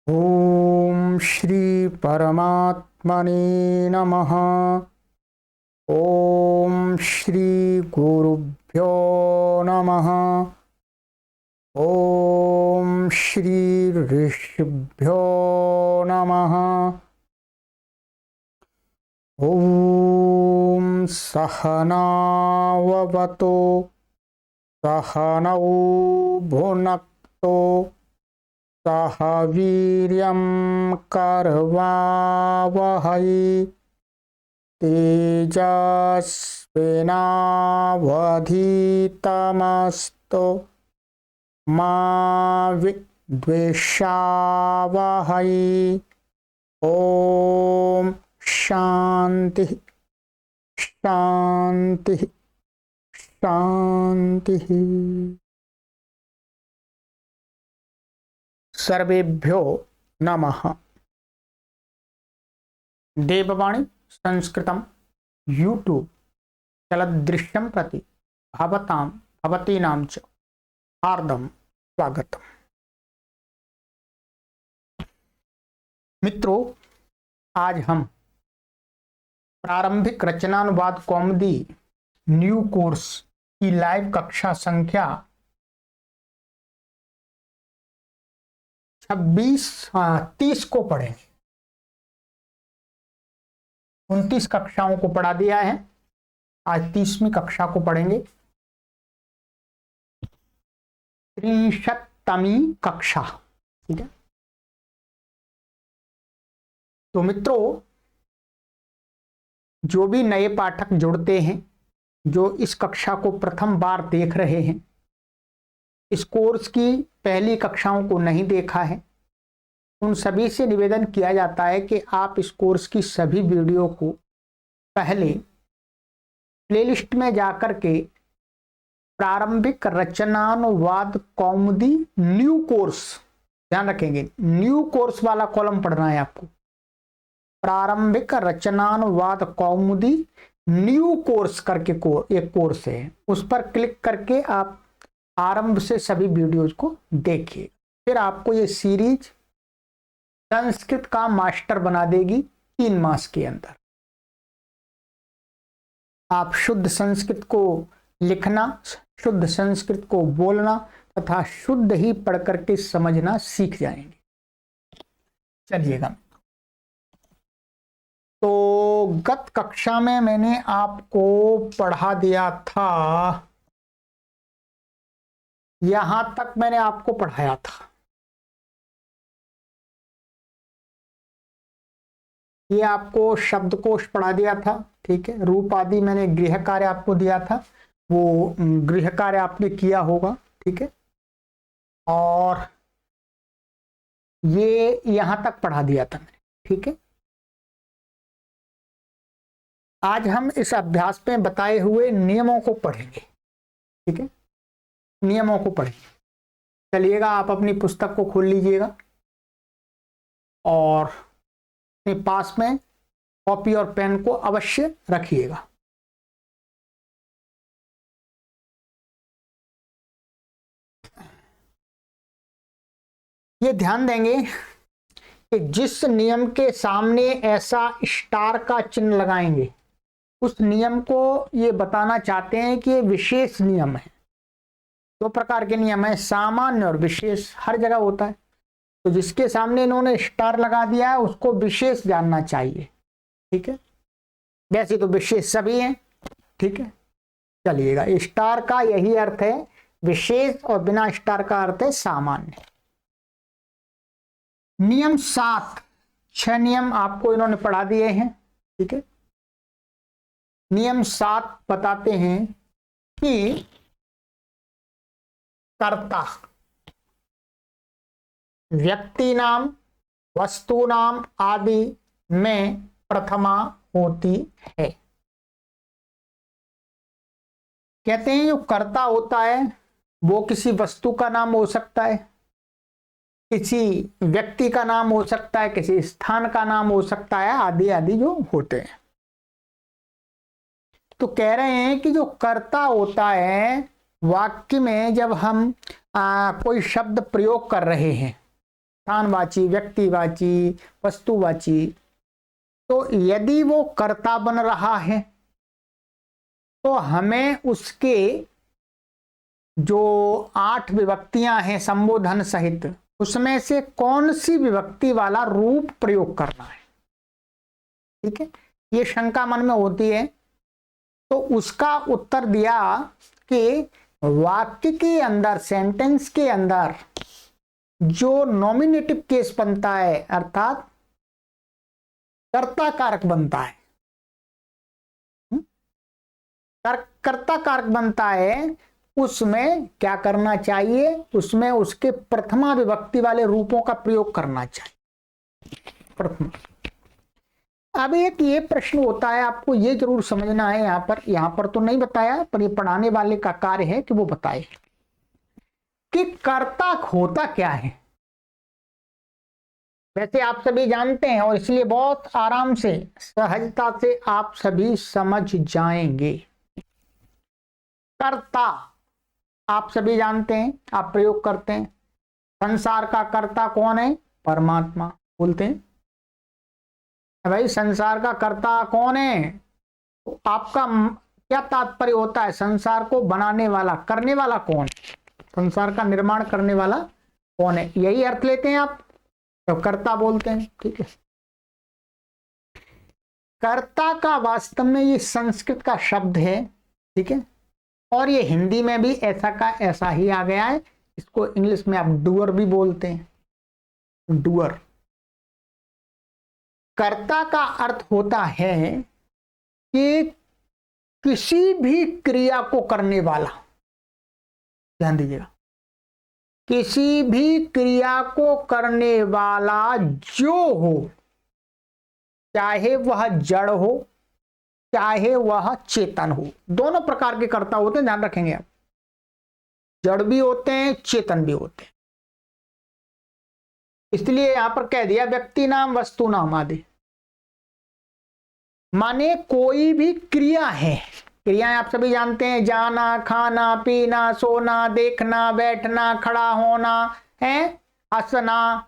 ओम श्री परमात्मने नमः। ओम श्री गुरुभ्यो नमः। ओम श्री ऋषिभ्यो नमः। ओम सहनाववतु सहनौ भुनक्तु सह वीर्यं करवावहै तेजस्विनावधीतमस्तु मा विद्विषावहै। ओम शांति शांति शांति। सर्वेभ्यो नमः। देववाणी संस्कृतम यूट्यूब चलदृश्यम प्रति भवतां भवतीनां च हार्दं स्वागतम्। मित्रों, आज हम प्रारंभिक रचनानुवाद कौमुदी न्यू कोर्स की लाइव कक्षा संख्या 30 को पढ़ेंगे। 29 कक्षाओं को पढ़ा दिया है, आज 30वीं कक्षा को पढ़ेंगे। 63वीं कक्षा, ठीक है। तो मित्रों, जो भी नए पाठक जुड़ते हैं, जो इस कक्षा को प्रथम बार देख रहे हैं, इस कोर्स की पहली कक्षाओं को नहीं देखा है, उन सभी से निवेदन किया जाता है कि आप इस कोर्स की सभी वीडियो को पहले प्लेलिस्ट में जाकर के प्रारंभिक रचनानुवाद कौमुदी न्यू कोर्स, ध्यान रखेंगे, न्यू कोर्स वाला कॉलम पढ़ना है आपको। प्रारंभिक रचनानुवाद कौमुदी न्यू कोर्स करके एक कोर्स है, उस पर क्लिक करके आप आरंभ से सभी वीडियोज को देखिए। फिर आपको ये सीरीज संस्कृत का मास्टर बना देगी 3 मास के अंदर। आप शुद्ध संस्कृत को लिखना, शुद्ध संस्कृत को बोलना तथा शुद्ध ही पढ़ करके समझना सीख जाएंगे। चलिएगा, तो गत कक्षा में मैंने आपको पढ़ा दिया था, यहां तक मैंने आपको पढ़ाया था। ये आपको शब्दकोश पढ़ा दिया था, ठीक है। रूप आदि मैंने गृह कार्य आपको दिया था, वो गृह कार्य आपने किया होगा, ठीक है। और ये यहां तक पढ़ा दिया था मैंने, ठीक है। आज हम इस अभ्यास में बताए हुए नियमों को पढ़ेंगे, ठीक है। नियमों को पढ़ेंगे। चलिएगा, आप अपनी पुस्तक को खोल लीजिएगा और अपने पास में कॉपी और पेन को अवश्य रखिएगा। ये ध्यान देंगे कि जिस नियम के सामने ऐसा स्टार का चिन्ह लगाएंगे, उस नियम को ये बताना चाहते हैं कि ये विशेष नियम है। 2 प्रकार के नियम है, सामान्य और विशेष, हर जगह होता है। तो जिसके सामने इन्होंने स्टार लगा दिया है उसको विशेष जानना चाहिए, ठीक है। वैसे तो विशेष सभी हैं, ठीक है। चलिएगा, स्टार का यही अर्थ है विशेष, और बिना स्टार का अर्थ है सामान्य। नियम 7, 6 नियम आपको इन्होंने पढ़ा दिए हैं, ठीक है। नियम 7 बताते हैं कि कर्ता व्यक्ति नाम, वस्तु नाम आदि में प्रथमा होती है। कहते हैं जो कर्ता होता है वो किसी वस्तु का नाम हो सकता है, किसी व्यक्ति का नाम हो सकता है, किसी स्थान का नाम हो सकता है, आदि आदि जो होते हैं। तो कह रहे हैं कि जो कर्ता होता है वाक्य में, जब हम कोई शब्द प्रयोग कर रहे हैं स्थानवाची, व्यक्तिवाची, वस्तुवाची। तो यदि वो कर्ता बन रहा है तो हमें उसके जो 8 विभक्तियां हैं संबोधन सहित, उसमें से कौन सी विभक्ति वाला रूप प्रयोग करना है। ठीक है, ये शंका मन में होती है। तो उसका उत्तर दिया कि वाक्य के अंदर, सेंटेंस के अंदर जो नॉमिनेटिव केस बनता है, अर्थात कर्ता कारक बनता है, कर्ता कारक बनता है, उसमें क्या करना चाहिए, उसमें उसके प्रथमा विभक्ति वाले रूपों का प्रयोग करना चाहिए। प्रथमा। अब एक ये प्रश्न होता है, आपको ये जरूर समझना है, यहां पर तो नहीं बताया, पर ये पढ़ाने वाले का कार्य है कि वो बताए कि कर्ता होता क्या है। वैसे आप सभी जानते हैं और इसलिए बहुत आराम से, सहजता से आप सभी समझ जाएंगे। कर्ता आप सभी जानते हैं, आप प्रयोग करते हैं। संसार का कर्ता कौन है? परमात्मा। बोलते हैं भाई संसार का कर्ता कौन है? तो आपका क्या तात्पर्य होता है? संसार को बनाने वाला, करने वाला कौन है? संसार का निर्माण करने वाला कौन है? यही अर्थ लेते हैं आप, तो कर्ता बोलते हैं। ठीक है, कर्ता का वास्तव में ये संस्कृत का शब्द है। ठीक है, और ये हिंदी में भी ऐसा का ऐसा ही आ गया है। इसको इंग्लिश में आप डूअर भी बोलते हैं, डूअर। कर्ता का अर्थ होता है कि किसी भी क्रिया को करने वाला, ध्यान दीजिएगा, किसी भी क्रिया को करने वाला जो हो, चाहे वह जड़ हो चाहे वह चेतन हो। दोनों प्रकार के कर्ता होते हैं, ध्यान रखेंगे आप। जड़ भी होते हैं, चेतन भी होते हैं। इसलिए यहां पर कह दिया व्यक्ति नाम, वस्तु नाम आदि, माने कोई भी क्रिया है। क्रियाएं आप सभी जानते हैं, जाना, खाना, पीना, सोना, देखना, बैठना, खड़ा होना, है, हंसना,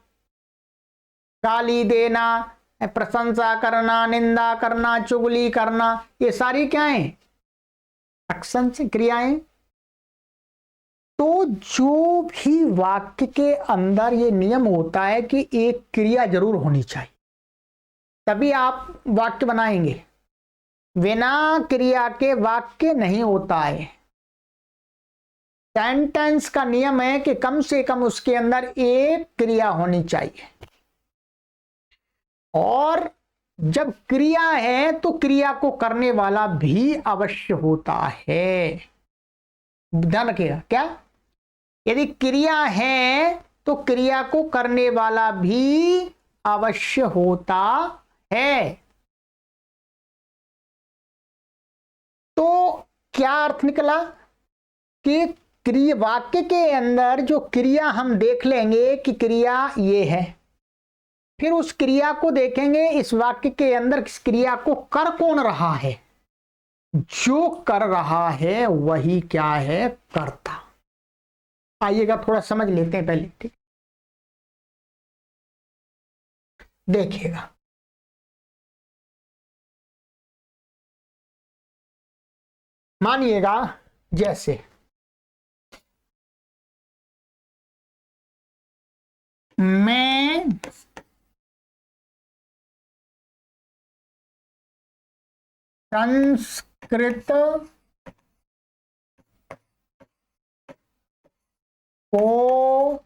गाली देना, प्रशंसा करना, निंदा करना, चुगली करना, ये सारी क्या है? एक्शन से क्रियाएं। तो जो भी वाक्य के अंदर ये नियम होता है कि एक क्रिया जरूर होनी चाहिए, तभी आप वाक्य बनाएंगे। बिना क्रिया के वाक्य नहीं होता है। सेंटेंस का नियम है कि कम से कम उसके अंदर एक क्रिया होनी चाहिए, और जब क्रिया है तो क्रिया को करने वाला भी अवश्य होता है। ध्यान रखिएगा, क्या? यदि क्रिया है तो क्रिया को करने वाला भी अवश्य होता है। तो क्या अर्थ निकला कि क्रिया, वाक्य के अंदर जो क्रिया हम देख लेंगे कि क्रिया ये है, फिर उस क्रिया को देखेंगे इस वाक्य के अंदर किस क्रिया को कर कौन रहा है। जो कर रहा है वही क्या है? कर्ता। आइएगा थोड़ा समझ लेते हैं पहले। ठीक, देखिएगा, मानिएगा जैसे मैं संस्कृत को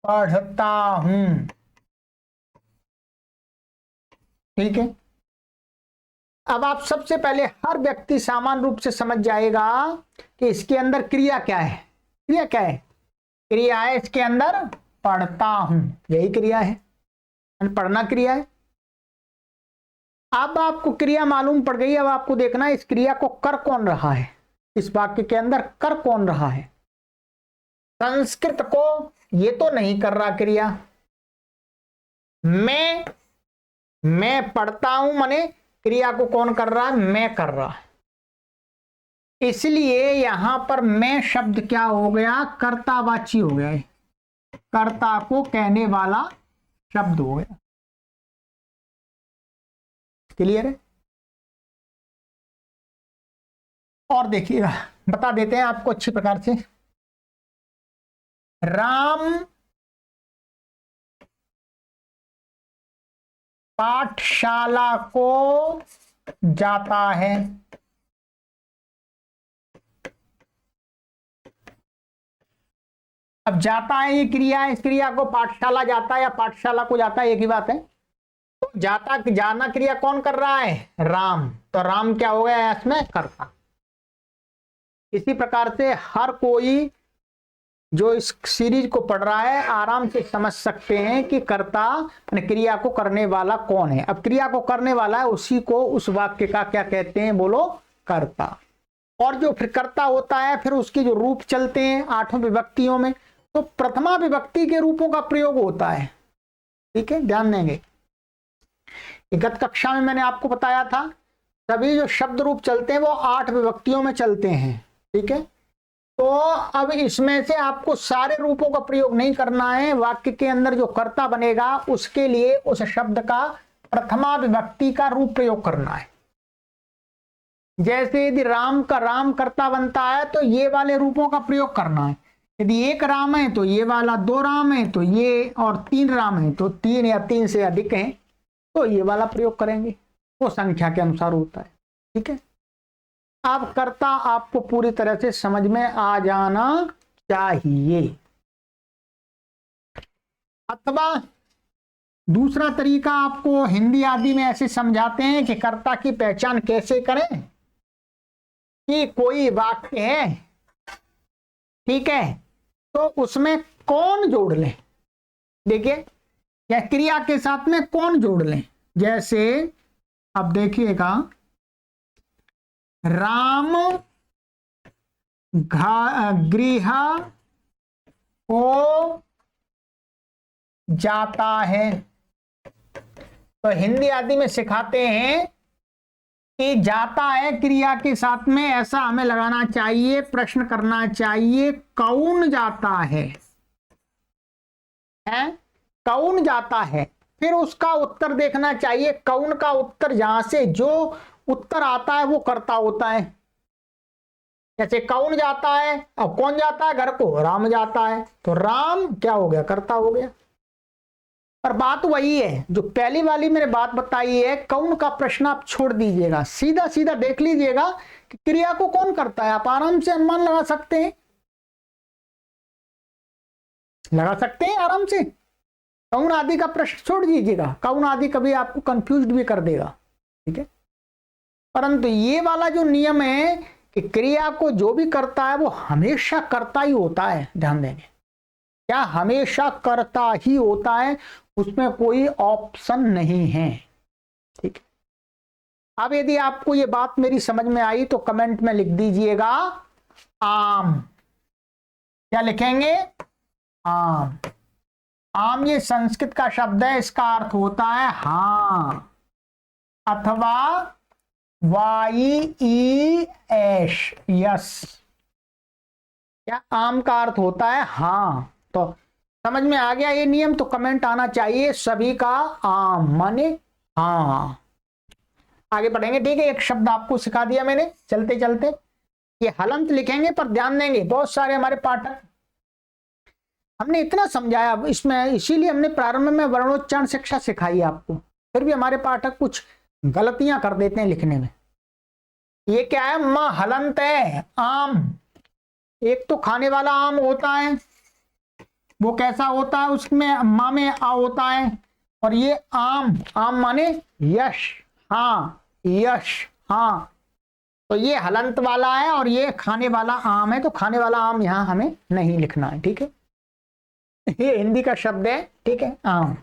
पढ़ता हूं। ठीक है, अब आप सबसे पहले हर व्यक्ति सामान्य रूप से समझ जाएगा कि इसके अंदर क्रिया क्या है। क्रिया क्या है? क्रिया है इसके अंदर पढ़ता हूं, यही क्रिया है, पढ़ना क्रिया है। अब आपको क्रिया मालूम पड़ गई, अब आपको देखना है इस क्रिया को कर कौन रहा है, इस वाक्य के अंदर कर कौन रहा है। संस्कृत को ये तो नहीं कर रहा क्रिया, मैं पढ़ता हूं, माने क्रिया को कौन कर रहा है? मैं कर रहा है। इसलिए यहां पर मैं शब्द क्या हो गया, कर्तावाची हो गया है, कर्ता को कहने वाला शब्द हो गया। क्लियर है? और देखिएगा, बता देते हैं आपको अच्छी प्रकार से। राम पाठशाला को जाता है। अब जाता है ये क्रिया है, इस क्रिया को पाठशाला जाता है या पाठशाला को जाता है एक ही बात है। तो जाता जाना क्रिया कौन कर रहा है, राम, तो राम क्या हो गया इसमें, कर्ता। इसी प्रकार से हर कोई जो इस सीरीज को पढ़ रहा है आराम से समझ सकते हैं कि कर्ता क्रिया को करने वाला कौन है। अब क्रिया को करने वाला है उसी को उस वाक्य का क्या कहते हैं, बोलो, कर्ता। और जो फिर कर्ता होता है फिर उसके जो रूप चलते हैं 8 विभक्तियों में, तो प्रथमा विभक्ति के रूपों का प्रयोग होता है। ठीक है, ध्यान देंगे। गत कक्षा में मैंने आपको बताया था सभी जो शब्द रूप चलते हैं वो 8 विभक्तियों में चलते हैं। ठीक है, तो अब इसमें से आपको सारे रूपों का प्रयोग नहीं करना है। वाक्य के अंदर जो कर्ता बनेगा उसके लिए उस शब्द का प्रथमा विभक्ति का रूप प्रयोग करना है। जैसे यदि राम का राम कर्ता बनता है तो ये वाले रूपों का प्रयोग करना है। यदि एक राम है तो ये वाला, 2 राम है तो ये, और 3 राम है तो 3 या 3 से अधिक हैं तो ये वाला प्रयोग करेंगे। वो संख्या के अनुसार होता है। ठीक है, अब कर्ता आपको पूरी तरह से समझ में आ जाना चाहिए। अथवा दूसरा तरीका आपको हिंदी आदि में ऐसे समझाते हैं कि कर्ता की पहचान कैसे करें, कि कोई वाक्य है, ठीक है, तो उसमें कौन जोड़ लें। देखिए, या क्रिया के साथ में कौन जोड़ लें। जैसे अब देखिएगा, राम गृह को जाता है। तो हिंदी आदि में सिखाते हैं कि जाता है क्रिया के साथ में ऐसा हमें लगाना चाहिए, प्रश्न करना चाहिए, कौन जाता है, कौन जाता है। फिर उसका उत्तर देखना चाहिए, कौन का उत्तर जहां से जो उत्तर आता है वो कर्ता होता है। जैसे कौन जाता है, अब कौन जाता है घर को, राम जाता है, तो राम क्या हो गया, कर्ता हो गया। पर बात वही है जो पहली वाली मैंने बात बताई है, कौन का प्रश्न आप छोड़ दीजिएगा, सीधा सीधा देख लीजिएगा कि क्रिया को कौन करता है। आप आराम से अनुमान लगा सकते हैं, लगा सकते हैं आराम से। कौन आदि का प्रश्न छोड़ दीजिएगा, कौन आदि कभी आपको कंफ्यूज भी कर देगा। ठीक है, परंतु ये वाला जो नियम है कि क्रिया को जो भी करता है वो हमेशा करता ही होता है, ध्यान देंगे, क्या हमेशा करता ही होता है, उसमें कोई ऑप्शन नहीं है। ठीक है, अब यदि आपको ये बात मेरी समझ में आई तो कमेंट में लिख दीजिएगा आम। क्या लिखेंगे, आम। आम ये संस्कृत का शब्द है, इसका अर्थ होता है हां, अथवा YES, यस। क्या आम का अर्थ होता है हां। तो समझ में आ गया ये नियम, तो कमेंट आना चाहिए सभी का आम माने हां। आगे बढ़ेंगे। ठीक है, एक शब्द आपको सिखा दिया मैंने चलते चलते, ये हलंत लिखेंगे, पर ध्यान देंगे बहुत सारे हमारे पाठक, हमने इतना समझाया इसमें, इसीलिए हमने प्रारंभ में वर्णोच्चारण शिक्षा सिखाई आपको, फिर भी हमारे पाठक कुछ गलतियां कर देते हैं लिखने में। ये क्या है, मां हलंत है, आम। एक तो खाने वाला आम होता है, वो कैसा होता है, उसमें मां में आ होता है, और ये आम, आम माने यश, हाँ, यश, हाँ, तो ये हलंत वाला है और ये खाने वाला आम है, तो खाने वाला आम यहां हमें नहीं लिखना है। ठीक है, ये हिंदी का शब्द है। ठीक है, आम।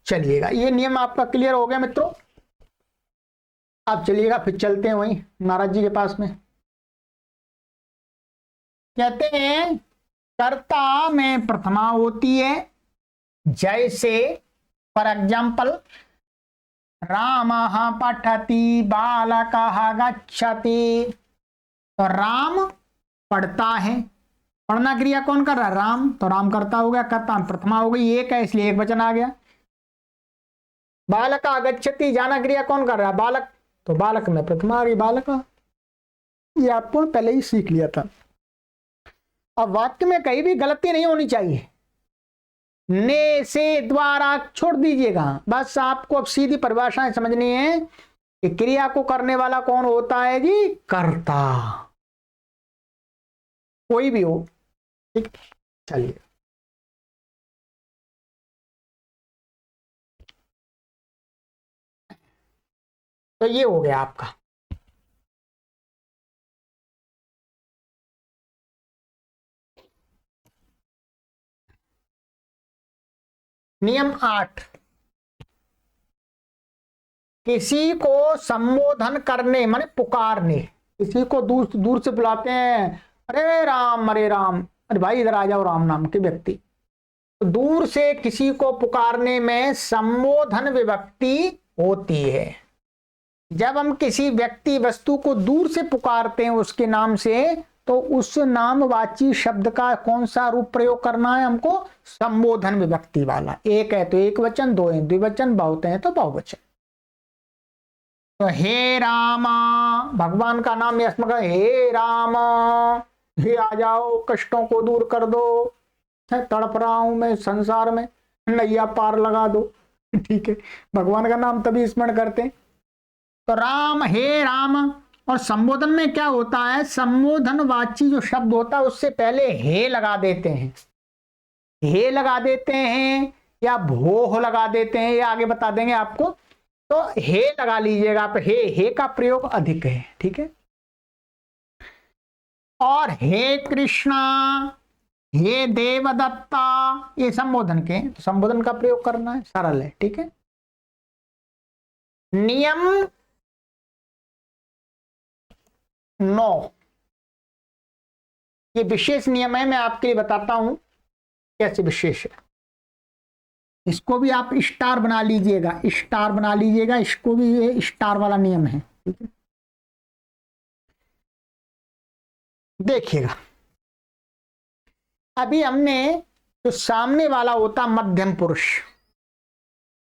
चलिएगा, ये नियम आपका क्लियर हो गया मित्रों। अब चलिएगा फिर चलते हैं वहीं महाराज जी के पास में। कहते हैं कर्ता में प्रथमा होती है, जैसे फॉर एग्जाम्पल रामः पठति बालकः गच्छति, तो राम पढ़ता है, पढ़ना क्रिया कौन कर रहा है? राम। तो राम करता हो गया, करता प्रथमा हो गई, एक है इसलिए एक वचन आ गया। बालक आगच्छति, जाना क्रिया कौन कर रहा है? बालक। तो बालक में प्रथमा आ गई, बालक। ये आपको पहले ही सीख लिया था। अब वाक्य में कहीं भी गलती नहीं होनी चाहिए। ने से द्वारा छोड़ दीजिएगा, बस आपको अब सीधी परिभाषाएं समझनी है कि क्रिया को करने वाला कौन होता है जी? कर्ता, कोई भी हो। ठीक, चलिए। तो ये हो गया आपका। नियम 8, किसी को संबोधन करने माने पुकारने। किसी को दूर दूर से बुलाते हैं, अरे राम, अरे राम, अरे भाई इधर आ जाओ, राम नाम के व्यक्ति। तो दूर से किसी को पुकारने में संबोधन विभक्ति होती है। जब हम किसी व्यक्ति वस्तु को दूर से पुकारते हैं उसके नाम से, तो उस नामवाची शब्द का कौन सा रूप प्रयोग करना है हमको? संबोधन विभक्ति वाला। एक है तो एक वचन, दो है द्विवचन, बहुत है तो बहुवचन। तो हे रामा, भगवान का नाम यस्म, हे राम, हे आ जाओ, कष्टों को दूर कर दो, तड़प रहा हूं मैं संसार में, नैया पार लगा दो। ठीक है, भगवान का नाम तभी स्मरण करते हैं। तो राम, हे राम। और संबोधन में क्या होता है? संबोधनवाची जो शब्द होता है उससे पहले हे लगा देते हैं। हे लगा देते हैं या भोह लगा देते हैं, ये आगे बता देंगे आपको। तो हे लगा लीजिएगा आप, हे का प्रयोग अधिक है। ठीक है। और हे कृष्णा, हे देवदत्ता, ये संबोधन के, तो संबोधन का प्रयोग करना है, सरल है। ठीक है। नियम 9, ये विशेष नियम है, मैं आपके लिए बताता हूं कैसे विशेष है। इसको भी आप स्टार बना लीजिएगा, स्टार बना लीजिएगा, इसको भी ये स्टार वाला नियम है। ठीक है, देखिएगा। अभी हमने जो सामने वाला होता मध्यम पुरुष,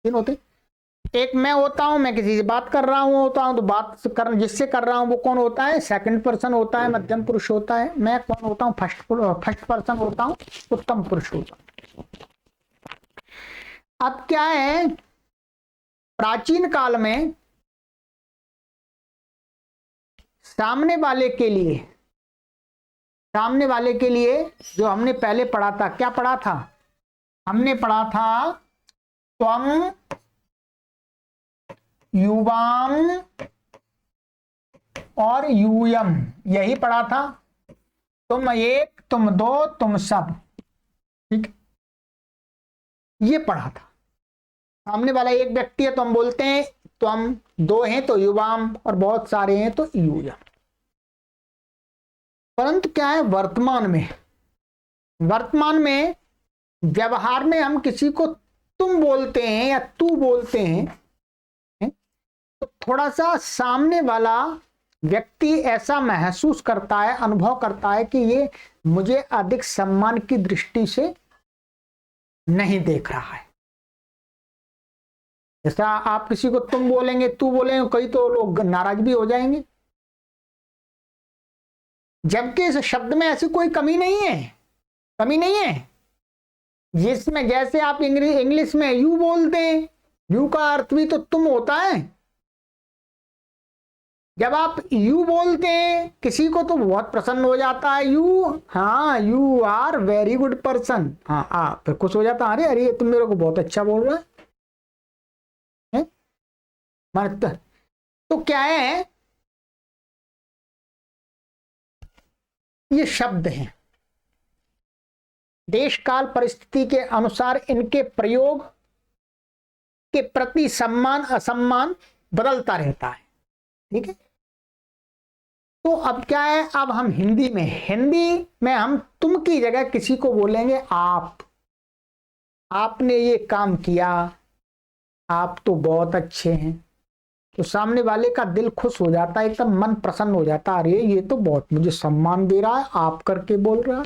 तीन होते। एक मैं होता हूं, मैं किसी से बात कर रहा हूं होता हूं, तो बात कर जिससे कर रहा हूं वो कौन होता है? सेकंड पर्सन होता है, मध्यम पुरुष होता है। मैं कौन होता हूं? फर्स्ट पर्सन होता हूं, उत्तम पुरुष होता हूं। अब क्या है, प्राचीन काल में सामने वाले के लिए जो हमने पहले पढ़ा था, क्या पढ़ा था? हमने पढ़ा था त्वम युवाम और यूयम, यही पढ़ा था। तुम एक, तुम दो, तुम सब। ठीक, ये पढ़ा था। सामने वाला एक व्यक्ति है तो हम बोलते हैं त्वम, दो हैं तो युवाम, और बहुत सारे हैं तो यूयम। परंतु क्या है, वर्तमान में व्यवहार में हम किसी को तुम बोलते हैं या तू बोलते हैं, तो थोड़ा सा सामने वाला व्यक्ति ऐसा महसूस करता है, अनुभव करता है कि ये मुझे अधिक सम्मान की दृष्टि से नहीं देख रहा है। जैसा आप किसी को तुम बोलेंगे, तू बोलेंगे, कई तो लोग नाराज भी हो जाएंगे, जबकि इस शब्द में ऐसी कोई कमी नहीं है। जिसमें जैसे आप इंग्लिश में यू बोलते हैं, यू का अर्थ भी तो तुम होता है। जब आप यू बोलते हैं किसी को तो बहुत प्रसन्न हो जाता है, हाँ you are very good person, हाँ फिर खुश हो जाता है, अरे तुम मेरे को बहुत अच्छा बोल रहा है। तो क्या है, ये शब्द हैं, देश काल परिस्थिति के अनुसार इनके प्रयोग के प्रति सम्मान असम्मान बदलता रहता है। ठीक है। तो अब क्या है, अब हम हिंदी में हम तुम की जगह किसी को बोलेंगे आपने ये काम किया, आप तो बहुत अच्छे हैं। तो सामने वाले का दिल खुश हो जाता है, एकदम मन प्रसन्न हो जाता है, अरे ये तो बहुत मुझे सम्मान दे रहा है, आप करके बोल रहा है।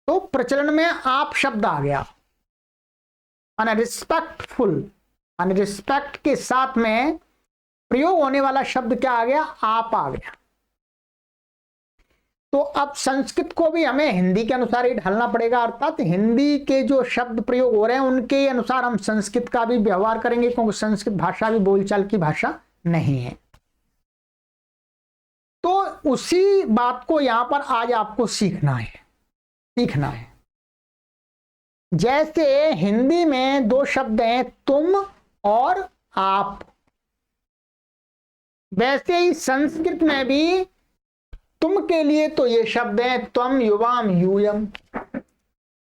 तो प्रचलन में आप शब्द आ गया, अनरिस्पेक्टफुल, अनरिस्पेक्ट के साथ में प्रयोग होने वाला शब्द क्या आ गया, आप आ गया। तो अब संस्कृत को भी हमें हिंदी के अनुसार ही ढालना पड़ेगा, अर्थात हिंदी के जो शब्द प्रयोग हो रहे हैं उनके अनुसार हम संस्कृत का भी व्यवहार करेंगे, क्योंकि संस्कृत भाषा भी बोलचाल की भाषा नहीं है। तो उसी बात को यहां पर आज आपको सीखना है। जैसे हिंदी में दो शब्द हैं, तुम और आप, वैसे ही संस्कृत में भी तुम के लिए तो ये शब्द हैं, त्वम युवाम यूयम,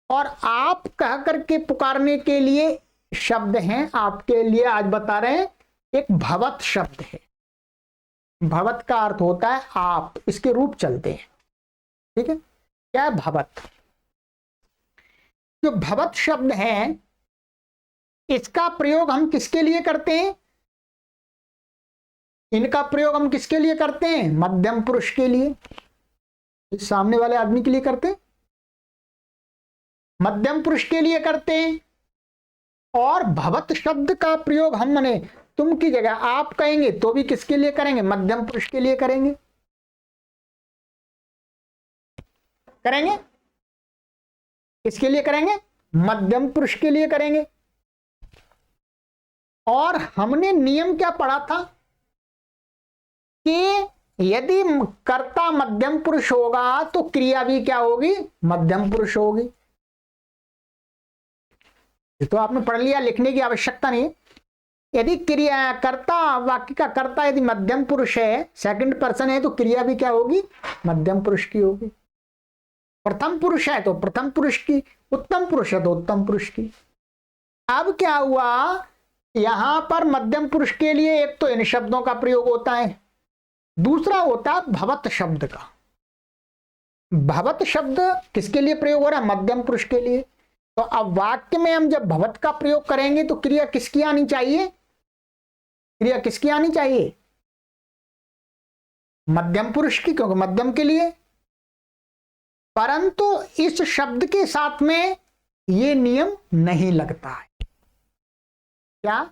और आप कह करके पुकारने के लिए शब्द हैं। आपके लिए आज बता रहे हैं, एक भवत शब्द है। भवत का अर्थ होता है आप, इसके रूप चलते हैं, ठीक है। क्या है भवत? जो भवत शब्द है इसका प्रयोग हम किसके लिए करते हैं? इनका प्रयोग हम किसके लिए करते हैं? मध्यम पुरुष के लिए, इस सामने वाले आदमी के लिए करते हैं, मध्यम पुरुष के लिए करते हैं। और भवत शब्द का प्रयोग हम माने तुम की जगह आप कहेंगे तो भी किसके लिए करेंगे? मध्यम पुरुष के लिए करेंगे। किसके लिए करेंगे? मध्यम पुरुष के लिए करेंगे। और हमने नियम क्या पढ़ा था कि यदि कर्ता मध्यम पुरुष होगा तो क्रिया भी क्या होगी? मध्यम पुरुष होगी। ये तो आपने पढ़ लिया, लिखने की आवश्यकता नहीं। यदि क्रिया कर्ता, वाक्य का कर्ता यदि मध्यम पुरुष है, सेकंड पर्सन है, तो क्रिया भी क्या होगी? मध्यम पुरुष की होगी। प्रथम पुरुष है तो प्रथम पुरुष की, उत्तम पुरुष है तो उत्तम पुरुष की। अब क्या हुआ, यहां पर मध्यम पुरुष के लिए एक तो इन शब्दों का प्रयोग होता है, दूसरा होता है भवत शब्द का। भवत शब्द किसके लिए प्रयोग हो रहा है? मध्यम पुरुष के लिए। तो अब वाक्य में हम जब भवत का प्रयोग करेंगे तो क्रिया किसकी आनी चाहिए? क्रिया किसकी आनी चाहिए? मध्यम पुरुष की, क्योंकि मध्यम के लिए। परंतु इस शब्द के साथ में यह नियम नहीं लगता है। क्या?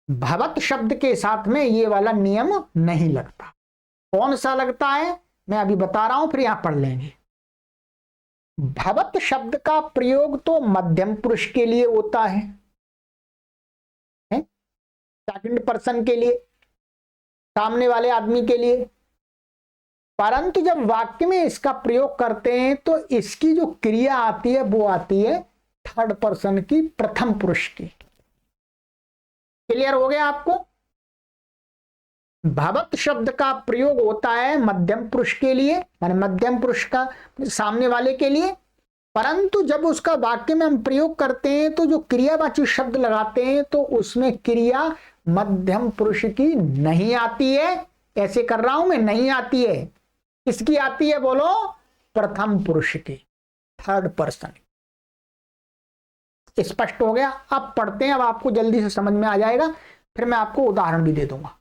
भवत शब्द के साथ में ये वाला नियम नहीं लगता। कौन सा लगता है मैं अभी बता रहा हूं, फिर यहां पढ़ लेंगे। भवत शब्द का प्रयोग तो मध्यम पुरुष के लिए होता है, सेकंड पर्सन के लिए, सामने वाले आदमी के लिए। परंतु जब वाक्य में इसका प्रयोग करते हैं तो इसकी जो क्रिया आती है वो आती है थर्ड पर्सन की, प्रथम पुरुष की। क्लियर हो गया आपको? भवत शब्द का प्रयोग होता है मध्यम पुरुष के लिए, माने मध्यम पुरुष का सामने वाले के लिए। परंतु जब उसका वाक्य में हम प्रयोग करते हैं तो जो क्रियावाची शब्द लगाते हैं तो उसमें क्रिया मध्यम पुरुष की नहीं आती है। ऐसे कर रहा हूं मैं, नहीं आती है। किसकी आती है बोलो? प्रथम पुरुष की, थर्ड पर्सन। स्पष्ट हो गया? अब पढ़ते हैं, अब आपको जल्दी से समझ में आ जाएगा, फिर मैं आपको उदाहरण भी दे दूंगा।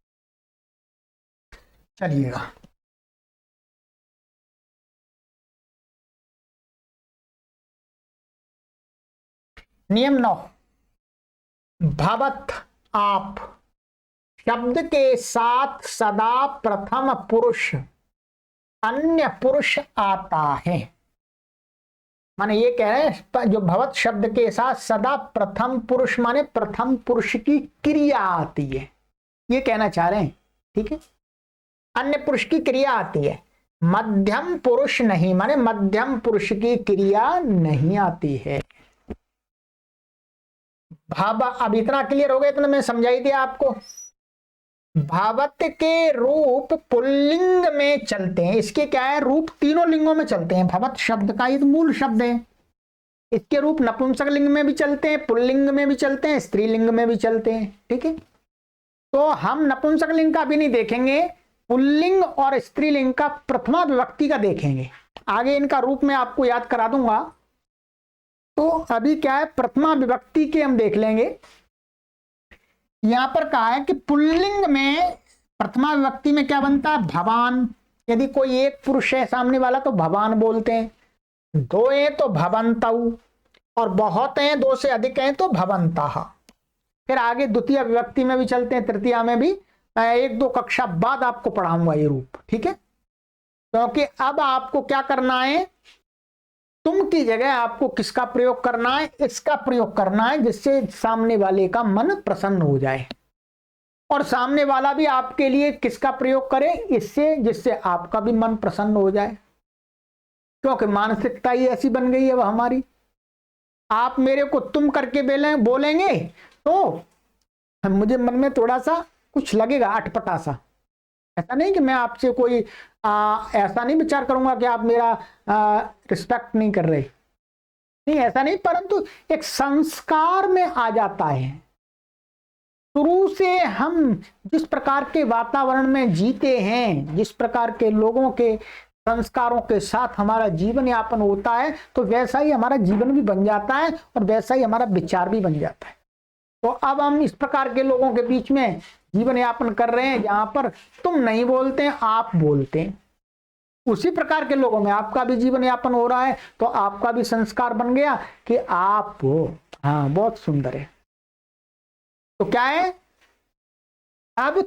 चलिएगा, नियम 9, भवत आप शब्द के साथ सदा प्रथम पुरुष अन्य पुरुष आता है। माने ये कह रहे हैं जो भवत शब्द के साथ सदा प्रथम पुरुष माने प्रथम पुरुष की क्रिया आती है, ये कहना चाह रहे हैं, ठीक है। अन्य पुरुष की क्रिया आती है, मध्यम पुरुष नहीं, माने मध्यम पुरुष की क्रिया नहीं आती है। अब इतना क्लियर हो गया, इतना मैं समझाई दिया आपको। भवत के रूप पुल्लिंग में चलते हैं। इसके क्या है? रूप तीनों लिंगों में चलते हैं। भवत शब्द का ये मूल शब्द है। इसके रूप नपुंसक लिंग में भी चलते हैं, पुल्लिंग में भी चलते हैं, स्त्रीलिंग में भी चलते हैं, ठीक है। तो हम नपुंसक लिंग का भी नहीं देखेंगे, पुल्लिंग और स्त्रीलिंग का प्रथमा विभक्ति का देखेंगे। आगे इनका रूप में आपको याद करा दूंगा। तो अभी क्या है, प्रथमा विभक्ति के हम देख लेंगे। यहां पर कहा है कि पुल्लिंग में प्रथमा विभक्ति में क्या बनता है, भवान। यदि कोई एक पुरुष है सामने वाला तो भवान बोलते हैं, दो है तो भवंतौ, और बहुत हैं, दो से अधिक हैं तो भवंतः। फिर आगे द्वितीय विभक्ति में भी चलते हैं, तृतीया में भी एक दो कक्षा बाद आपको पढ़ाऊंगा ये रूप, ठीक है। क्योंकि अब आपको क्या करना है, तुम की जगह आपको किसका प्रयोग करना है, इसका प्रयोग करना है, जिससे सामने वाले का मन प्रसन्न हो जाए, और सामने वाला भी आपके लिए किसका प्रयोग करे, इससे, जिससे आपका भी मन प्रसन्न हो जाए। क्योंकि मानसिकता ही ऐसी बन गई है वह हमारी। आप मेरे को तुम करके बोलेंगे तो मुझे मन में थोड़ा सा कुछ लगेगा, अटपटा सा। ऐसा नहीं कि मैं आपसे कोई ऐसा नहीं विचार करूंगा कि आप मेरा रिस्पेक्ट नहीं कर रहे, नहीं ऐसा नहीं, परंतु एक संस्कार में आ जाता है। शुरू से हम जिस प्रकार के वातावरण में जीते हैं, जिस प्रकार के लोगों के संस्कारों के साथ हमारा जीवन यापन होता है, तो वैसा ही हमारा जीवन भी बन जाता है और वैसा ही हमारा विचार भी बन जाता है। तो अब हम इस प्रकार के लोगों के बीच में जीवन यापन कर रहे हैं जहां पर तुम नहीं बोलते हैं, आप बोलते हैं। उसी प्रकार के लोगों में आपका भी जीवन यापन हो रहा है, तो आपका भी संस्कार बन गया कि आप हो। हाँ, बहुत सुंदर है। तो क्या है, अब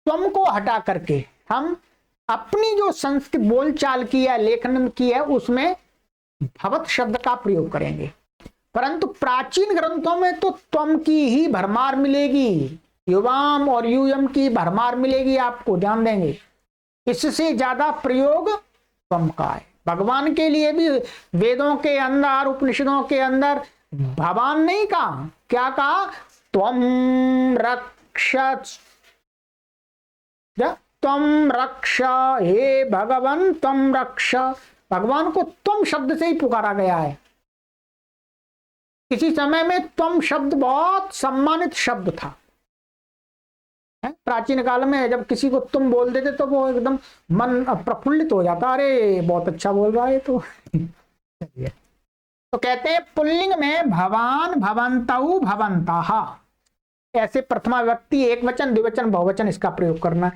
तुम को हटा करके हम अपनी जो संस्कृत बोलचाल की है, लेखन की है, उसमें भवत शब्द का प्रयोग करेंगे। परंतु प्राचीन ग्रंथों में तो त्वम की ही भरमार मिलेगी, युवाम और यूयम की भरमार मिलेगी, आपको ध्यान देंगे। इससे ज्यादा प्रयोग त्वम का है। भगवान के लिए भी वेदों के अंदर, उपनिषदों के अंदर भगवान नहीं कहा, क्या कहा, त्वम रक्ष, त्वम रक्ष, हे भगवान त्वम रक्ष। भगवान को त्वम शब्द से ही पुकारा गया है। किसी समय में त्वम शब्द बहुत सम्मानित शब्द था। प्राचीन काल में जब किसी को तुम बोल देते तो वो एकदम मन प्रफुल्लित हो जाता, अरे बहुत अच्छा बोल रहा है तो। तो कहते हैं पुल्लिंग में भवान, भवन्तौ, भवन्तः, ऐसे प्रथमा व्यक्ति एक वचन, द्विवचन, बहुवचन इसका प्रयोग करना।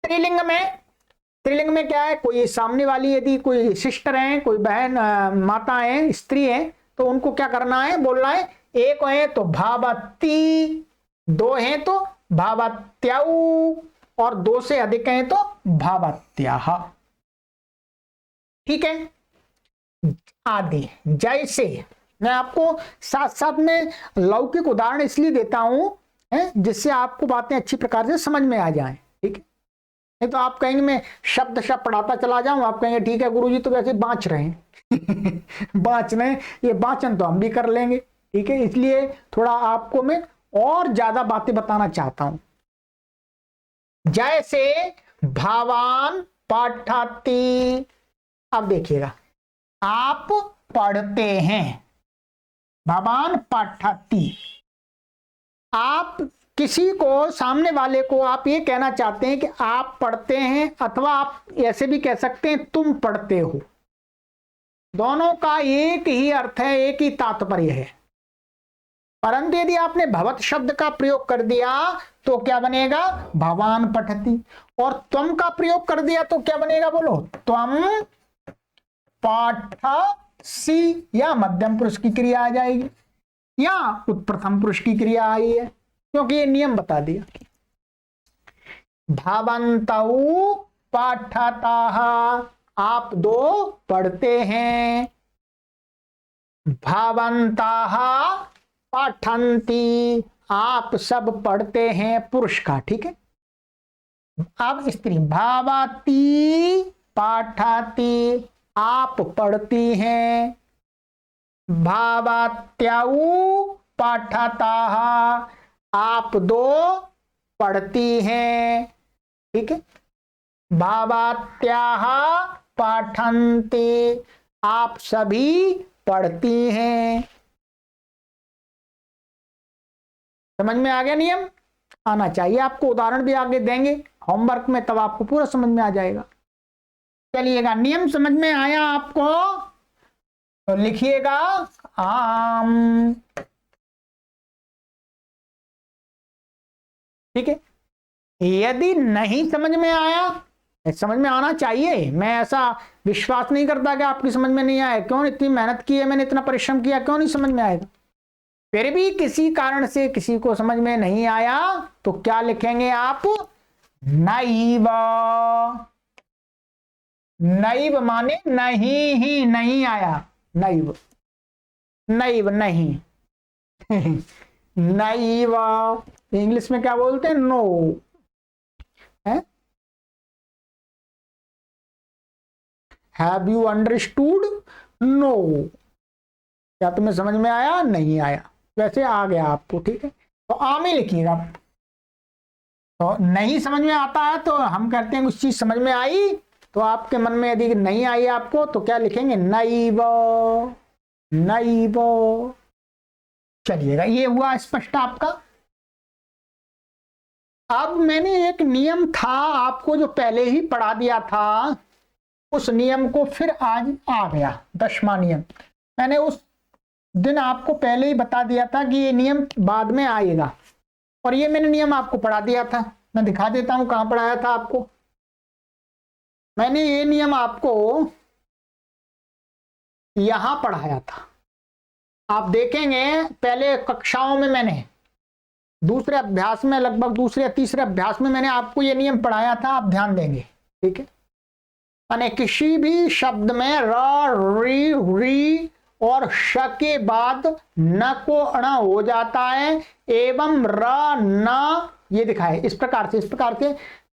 स्त्रीलिंग में क्या है, कोई सामने वाली यदि कोई सिस्टर है, कोई बहन, माता है, स्त्री है, तो उनको क्या करना है, बोलना है, एक है तो भावती, दो है तो भावत्याऊ, और दो से अधिक है तो भावत्याः। ठीक है, आदि। जैसे मैं आपको साथ साथ में लौकिक उदाहरण इसलिए देता हूं जिससे आपको बातें अच्छी प्रकार से समझ में आ जाएं, ठीक है। नहीं तो आप कहेंगे मैं शब्द पढ़ाता चला जाऊं, आप कहेंगे ठीक है गुरुजी तो वैसे बाँच रहे हैं। बाँच रहे हैं, ये वाचन तो हम भी कर लेंगे, ठीक है। इसलिए थोड़ा आपको मैं और ज्यादा बातें बताना चाहता हूं। जैसे भावान पठति, अब देखिएगा, आप पढ़ते हैं, भवान पठति। आप किसी को, सामने वाले को आप ये कहना चाहते हैं कि आप पढ़ते हैं, अथवा आप ऐसे भी कह सकते हैं तुम पढ़ते हो। दोनों का एक ही अर्थ है, एक ही तात्पर्य है। परंतु यदि आपने भवत शब्द का प्रयोग कर दिया तो क्या बनेगा, भवान पठति, और त्वम का प्रयोग कर दिया तो क्या बनेगा, बोलो, त्वम पठसि, या मध्यम पुरुष की क्रिया आ जाएगी, या उत्प्रथम पुरुष की क्रिया आई है, क्योंकि ये नियम बता दिया। भवन्तौ पठतः, आप दो पढ़ते हैं। भवन्तः पठन्ति, आप सब पढ़ते हैं, पुरुष का, ठीक है। अब स्त्री, भवती पठति, आप पढ़ती हैं। भवत्याउ पठतः, आप दो पढ़ती हैं, ठीक है। भवत्याः पठन्ति, आप सभी पढ़ती हैं। समझ में आ गया नियम? आना चाहिए आपको, उदाहरण भी आगे देंगे होमवर्क में, तब आपको पूरा समझ में आ जाएगा। चलिएगा, नियम समझ में आया आपको तो लिखिएगा आम। ठीक है। यदि नहीं समझ में आया, समझ में आना चाहिए, मैं ऐसा विश्वास नहीं करता कि आपकी समझ में नहीं आया। क्यों, इतनी मेहनत की है मैंने, इतना परिश्रम किया, क्यों नहीं समझ में आएगा। फिर भी किसी कारण से किसी को समझ में नहीं आया तो क्या लिखेंगे आप, नैव। नैव माने नहीं ही, नहीं आया, नैव, नैव नहीं। नैव इंग्लिश में क्या बोलते हैं, नो है। हैव यू अंडरस्टूड, नो, क्या तुम्हें समझ में आया, नहीं आया, वैसे आ गया आपको, ठीक है। तो आ में लिखिएगा। तो नहीं समझ में आता है तो हम कहते हैं कुछ चीज समझ में आई, तो आपके मन में यदि नहीं आई आपको तो क्या लिखेंगे, नैव, नैव। चलिएगा, ये हुआ स्पष्ट आपका। अब मैंने एक नियम था आपको जो पहले ही पढ़ा दिया था, उस नियम को फिर आज आ गया, 10वां नियम। मैंने उस दिन आपको पहले ही बता दिया था कि ये नियम बाद में आएगा, और ये मैंने नियम आपको पढ़ा दिया था। मैं दिखा देता हूं कहां पढ़ाया था आपको। मैंने ये नियम आपको यहां पढ़ाया था। आप देखेंगे पहले कक्षाओं में मैंने दूसरे अभ्यास में, लगभग दूसरे या तीसरे अभ्यास में मैंने आपको ये नियम पढ़ाया था, आप ध्यान देंगे, ठीक है। माने किसी भी शब्द में र, री और श के बाद न को अण हो जाता है, एवं र न, ये दिखाए इस प्रकार से,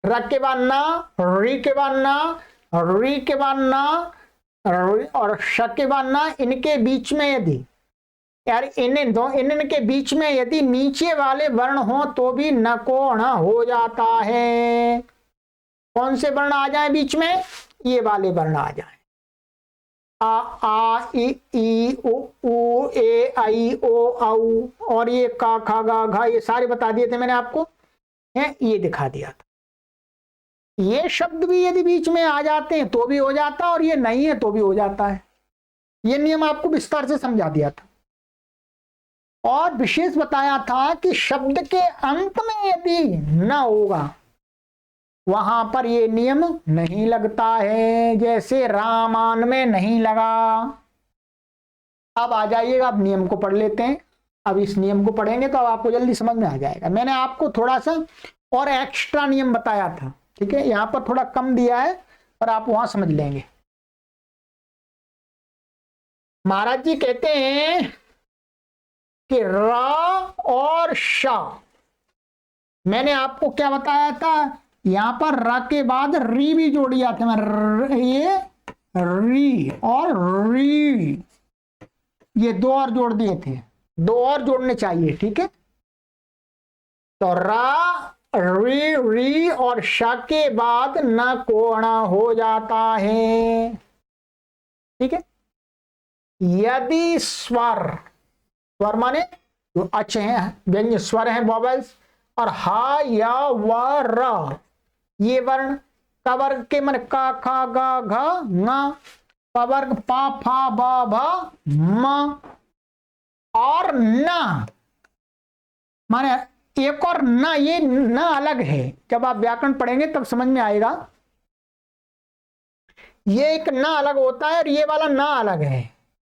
र के बाद न, री के बाद न, री के बाद न और श के बाद न, इनके बीच में यदि, यार इनके बीच में यदि नीचे वाले वर्ण हो तो भी न को अण हो जाता है। कौन से वर्ण आ जाए बीच में, ये वाले वर्ण आ जाए, आ ई उ ए आई ओ औ, और ये का खा गा घा, ये सारे बता दिए थे मैंने आपको, है ये दिखा दिया था। ये शब्द भी यदि बीच में आ जाते हैं तो भी हो जाता है, और ये नहीं है तो भी हो जाता है। ये नियम आपको विस्तार से समझा दिया था, और विशेष बताया था कि शब्द के अंत में यदि न होगा वहां पर ये नियम नहीं लगता है, जैसे रामान में नहीं लगा। अब आ जाइएगा, अब नियम को पढ़ लेते हैं। अब इस नियम को पढ़ेंगे तो अब आपको जल्दी समझ में आ जाएगा। मैंने आपको थोड़ा सा और एक्स्ट्रा नियम बताया था, ठीक है, यहां पर थोड़ा कम दिया है पर आप वहां समझ लेंगे। महाराज जी कहते हैं कि रा और शा, मैंने आपको क्या बताया था, यहां पर र के बाद री भी जोड़ दिया था मैं, ये री और री, ये दो और जोड़ दिए थे, दो और जोड़ने चाहिए, ठीक है। तो रा, री, री और श के बाद न कोणा हो जाता है, ठीक है। यदि स्वर, स्वर माने जो अच हैं, व्यंग्य स्वर हैं, वॉवेल्स, और हा या व र, ये वर्ण का वर्ग के मन का खा गा घा ङ, वर्ग पा फा बा भा म, और न माने एक और न, ये न अलग है, जब आप व्याकरण पढ़ेंगे तब समझ में आएगा। ये एक न अलग होता है और ये वाला न अलग है।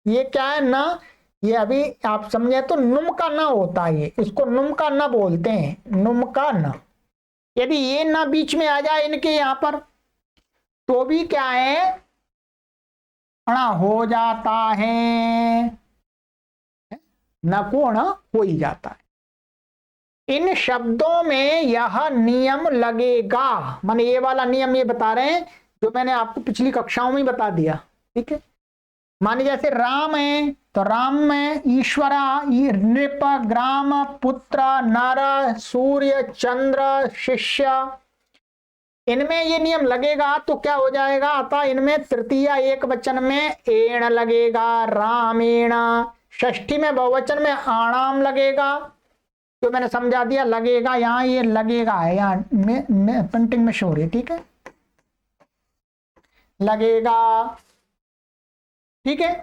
ये क्या है न, ये अभी आप समझे तो नुम का न होता है, ये इसको नुम का न बोलते हैं, नुम का न। यदि ये न बीच में आ जाए इनके यहां पर तो भी क्या है, अणा हो जाता है, न को अणा हो ही जाता है। इन शब्दों में यह नियम लगेगा, माने ये वाला नियम ये बता रहे हैं जो मैंने आपको पिछली कक्षाओं में बता दिया, ठीक है। माने जैसे राम है तो राम में ईश्वरा, नृप, ग्राम, पुत्र, नर, सूर्य, चंद्र, शिष्य, इनमें ये नियम लगेगा तो क्या हो जाएगा, अतः इनमें तृतीय एक वचन में एण लगेगा, रामेण। षष्ठी में बहुवचन में आणाम लगेगा, तो मैंने समझा दिया लगेगा, यहां ये लगेगा है, यहां प्रिंटिंग में शो हो रही है, ठीक है, लगेगा, ठीक है।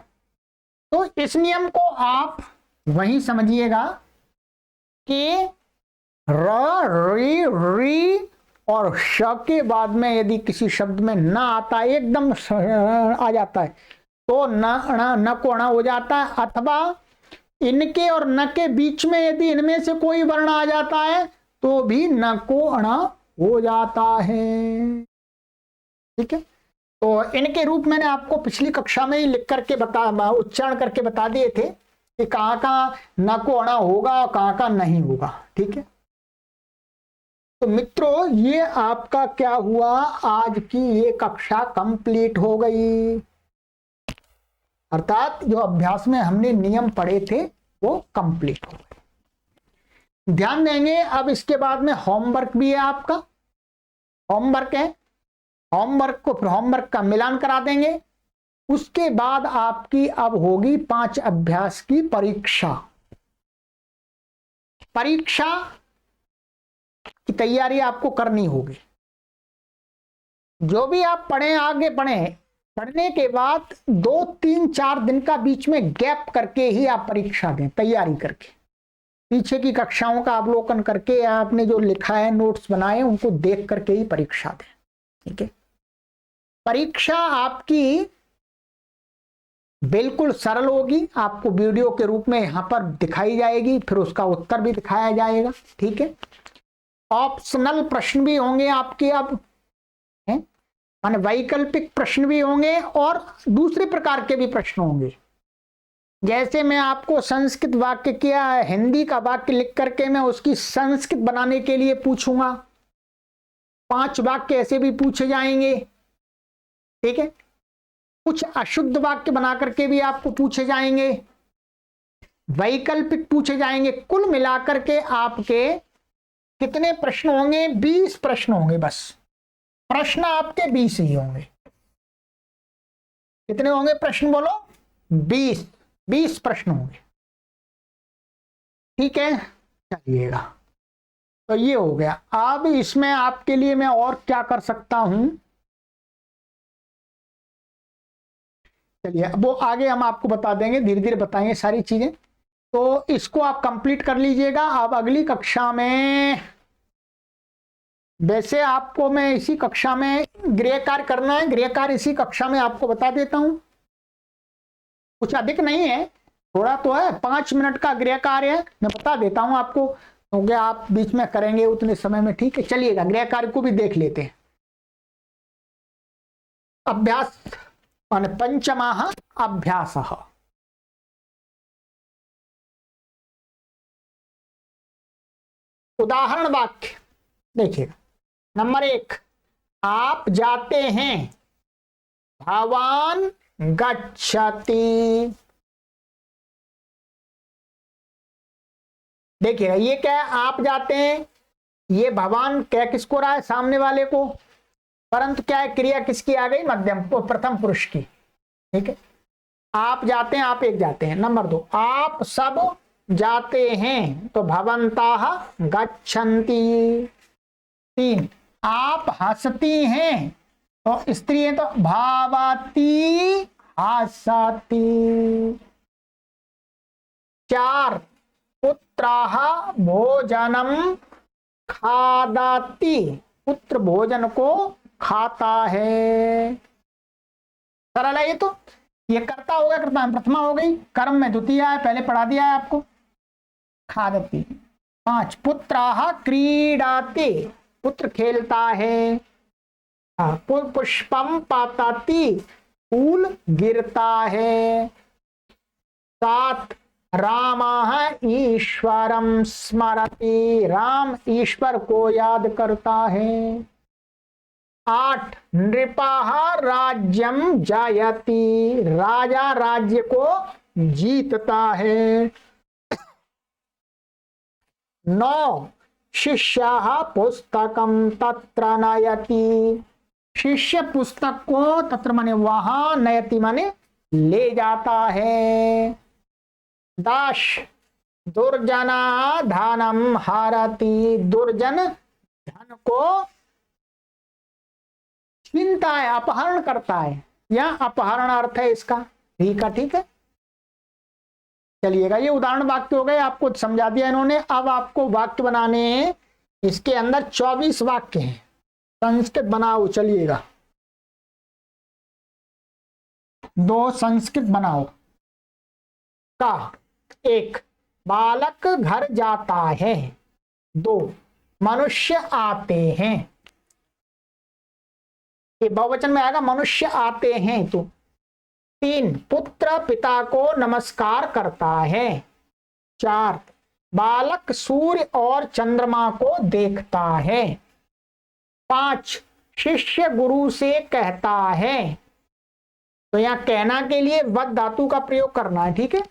तो इस नियम को आप वही समझिएगा कि र री री और श के बाद में यदि किसी शब्द में न आता है, एकदम आ जाता है, तो न को अणा हो जाता है। अथवा इनके और न के बीच में यदि इनमें से कोई वर्ण आ जाता है तो भी न को अणा हो जाता है। ठीक है, तो इनके रूप मैंने आपको पिछली कक्षा में ही लिख करके उच्चारण करके बता दिए थे कि कहां कहां न को अणा होगा और कहां कहां नहीं होगा। ठीक है, तो मित्रों ये आपका क्या हुआ, आज की ये कक्षा कंप्लीट हो गई। अर्थात जो अभ्यास में हमने नियम पढ़े थे वो कंप्लीट हो गए। ध्यान देंगे, अब इसके बाद में होमवर्क भी है आपका, होमवर्क है, होमवर्क को फिर होमवर्क का मिलान करा देंगे। उसके बाद आपकी अब होगी 5 अभ्यास की परीक्षा। परीक्षा की तैयारी आपको करनी होगी। जो भी आप पढ़ें आगे बढ़ें, पढ़ने के बाद 2, 3, 4 दिन का बीच में गैप करके ही आप परीक्षा दें, तैयारी करके, पीछे की कक्षाओं का अवलोकन करके, आपने जो लिखा है नोट्स बनाए उनको देख करके ही परीक्षा दें। ठीक है, परीक्षा आपकी बिल्कुल सरल होगी, आपको वीडियो के रूप में यहां पर दिखाई जाएगी, फिर उसका उत्तर भी दिखाया जाएगा। ठीक है, ऑप्शनल प्रश्न भी होंगे आपके, अब माने वैकल्पिक प्रश्न भी होंगे और दूसरे प्रकार के भी प्रश्न होंगे। जैसे मैं आपको संस्कृत वाक्य किया है, हिंदी का वाक्य लिख करके मैं उसकी संस्कृत बनाने के लिए पूछूंगा, 5 वाक्य ऐसे भी पूछे जाएंगे। ठीक है, कुछ अशुद्ध वाक्य बना करके भी आपको पूछे जाएंगे, वैकल्पिक पूछे जाएंगे। कुल मिलाकर के आपके कितने प्रश्न होंगे, 20 प्रश्न होंगे। बस प्रश्न आपके 20 ही होंगे। कितने होंगे प्रश्न बोलो, 20 प्रश्न होंगे। ठीक है, चलिएगा, तो ये हो गया। अब इसमें आपके लिए मैं और क्या कर सकता हूं, चलिए अब वो आगे हम आपको बता देंगे, धीरे धीरे बताएंगे सारी चीजें। तो इसको आप कंप्लीट कर लीजिएगा। अब अगली कक्षा में, वैसे आपको मैं इसी कक्षा में गृह कार्य करना है, गृह कार्य इसी कक्षा में आपको बता देता हूं, कुछ अधिक नहीं है, थोड़ा तो है, 5 मिनट का गृह कार्य है, मैं बता देता हूं आपको, क्योंकि आप बीच में करेंगे उतने समय में। ठीक है, चलिएगा गृह कार्य को भी देख लेते हैं। अभ्यास माने पंचमाह अभ्यास। उदाहरण वाक्य देखिएगा। नंबर 1, आप जाते हैं, भवान गच्छति। देखिएगा ये क्या है, आप जाते हैं, ये भगवान क्या किसको रहा है, सामने वाले को, परंतु क्या है, क्रिया किसकी आ गई, मध्यम प्रथम पुरुष की। ठीक है, आप जाते हैं, आप एक जाते हैं। नंबर 2, आप सब जाते हैं, तो भवंताः गच्छन्ति। 3, आप हंसती हैं, तो स्त्री है तो भावती हसती। 4, पुत्राः भोजनम खादति, पुत्र भोजन को खाता है। सरल है ये तो, ये कर्ता हो गया, कर्ता में प्रथमा हो गई, कर्म में द्वितीय है, पहले पढ़ा दिया है आपको, खादति। 5, पुत्राः क्रीडाति, पुत्र खेलता है। पुष्पम पाताति, फूल गिरता है। 7, रामः ईश्वरम स्मरति, राम ईश्वर को याद करता है। 8, नृपः राज्यम जयति, राजा राज्य को जीतता है। 9, शिष्यः पुस्तकम तत्र नयति, शिष्य पुस्तक को तत्र माने वहां, नयति माने ले जाता है। 10, दुर्जना धनम हरति, दुर्जन धन को छीनता है, अपहरण करता है, या अपहरण अर्थ है इसका। ठीक है, ठीक है। चलिएगा, ये उदाहरण वाक्य हो गए, आपको समझा दिया इन्होंने। अब आपको वाक्य बनाने हैं, इसके अंदर 24 वाक्य हैं, संस्कृत बनाओ। चलिएगा, 2 संस्कृत बनाओ का। 1, बालक घर जाता है। 2, मनुष्य आते हैं। ये बहुवचन में आएगा, मनुष्य आते हैं। तो 3, पुत्र पिता को नमस्कार करता है। 4, बालक सूर्य और चंद्रमा को देखता है। 5, शिष्य गुरु से कहता है। तो यहां कहना के लिए वद धातु का प्रयोग करना है, ठीक है।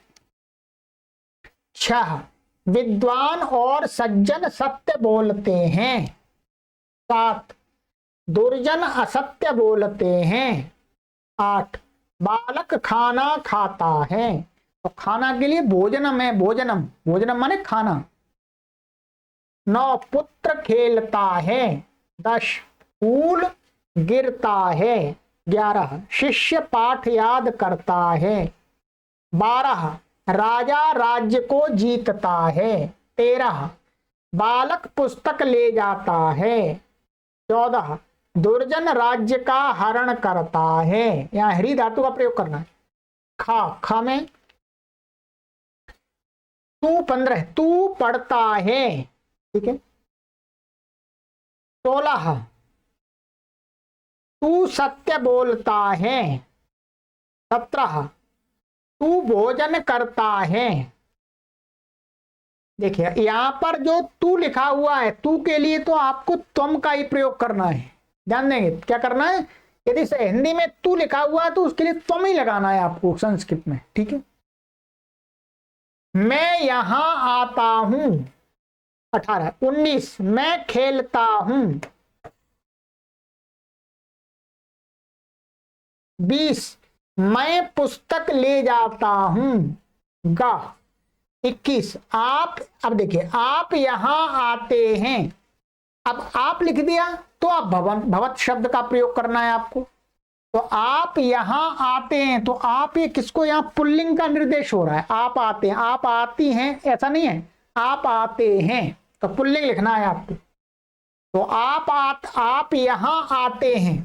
6, विद्वान और सज्जन सत्य बोलते हैं। 7, दुर्जन असत्य बोलते हैं। 8, बालक खाना खाता है। तो खाना के लिए भोजनम है, भोजनम, भोजनम माने खाना। 9, पुत्र खेलता है। 10, फूल गिरता है। 11, शिष्य पाठ याद करता है। 12, राजा राज्य को जीतता है। 13, बालक पुस्तक ले जाता है। 14, दुर्जन राज्य का हरण करता है। यहां हरि धातु का प्रयोग करना है। खा में तू 15, तू पढ़ता है, ठीक है। 16, तू सत्य बोलता है। 17, तू भोजन करता है। देखिए यहां पर जो तू लिखा हुआ है, तू के लिए तो आपको तुम का ही प्रयोग करना है। ध्यान देंगे क्या करना है, यदि हिंदी में तू लिखा हुआ है तो उसके लिए तुम ही लगाना है आपको संस्कृत में, ठीक है। मैं यहां आता हूं। 18, 19, मैं खेलता हूं। 20, मैं पुस्तक ले जाता हूं। गा 21, आप, अब देखिए आप यहां आते हैं। अब आप लिख दिया तो आप भवत शब्द का प्रयोग करना है आपको। तो आप यहां आते हैं, तो आप, ये किसको, यहां पुल्लिंग का निर्देश हो रहा है। आप आते हैं, आप आती हैं, ऐसा नहीं है, आप आते हैं, तो पुल्लिंग लिखना है आपको। तो आप यहां आते हैं।